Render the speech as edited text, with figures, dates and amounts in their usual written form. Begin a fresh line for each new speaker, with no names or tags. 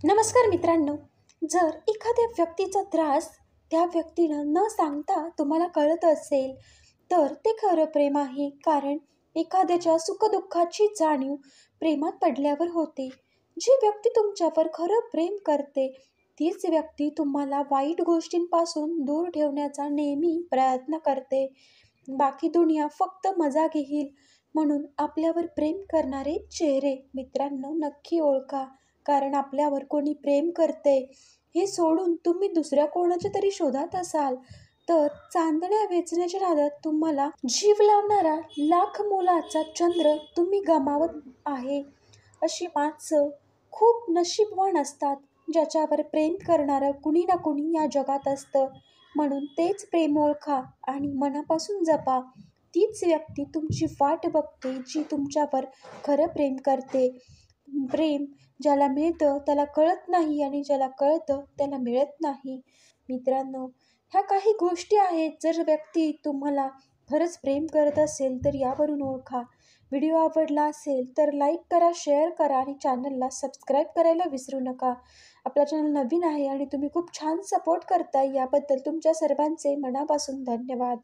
नमस्कार मित्रांनो. जर एखाद्या व्यक्तीचा त्रास त्या व्यक्तीनं न सांगता तुम्हाला कळत असेल, तर ते खरं प्रेम आहे. कारण एखाद्याच्या सुखदुःखाची जाणीव प्रेमात पडल्यावर होते. जी व्यक्ती तुमच्यावर खरं प्रेम करते, तीच व्यक्ती तुम्हाला वाईट गोष्टींपासून दूर ठेवण्याचा नेहमी प्रयत्न करते. बाकी दुनिया फक्त मजा घेईल. म्हणून आपल्यावर प्रेम करणारे चेहरे मित्रांनो नक्की ओळखा. कारण आपल्यावर कोणी प्रेम करते हे सोडून तुम्ही दुसऱ्या कोणाच्या तरी शोधात असाल, तर चांदण्या वेचण्याच्या नादात तुम्हाला जीव लावणारा लाख मोलाचा चंद्र तुम्ही गमावत आहे. अशी माणसं खूप नशीबवान असतात, ज्याच्यावर प्रेम करणारं कुणी ना कुणी या जगात असतं. म्हणून तेच प्रेम ओळखा आणि मनापासून जपा. तीच व्यक्ती तुमची वाट बघते, जी तुमच्यावर खरं प्रेम करते. प्रेम ज्याला मिळतं त्याला कळत नाही आणि ज्याला कळतं त्याला मिळत नाही. मित्रांनो, ह्या काही गोष्टी आहेत. जर व्यक्ती तुम्हाला खरंच प्रेम करत असेल तर यावरून ओळखा. व्हिडिओ आवडला असेल तर लाईक करा, शेअर करा आणि चॅनलला सबस्क्राईब करायला विसरू नका. आपला चॅनल नवीन आहे आणि तुम्ही खूप छान सपोर्ट करताय, याबद्दल तुमच्या सर्वांचे मनापासून धन्यवाद.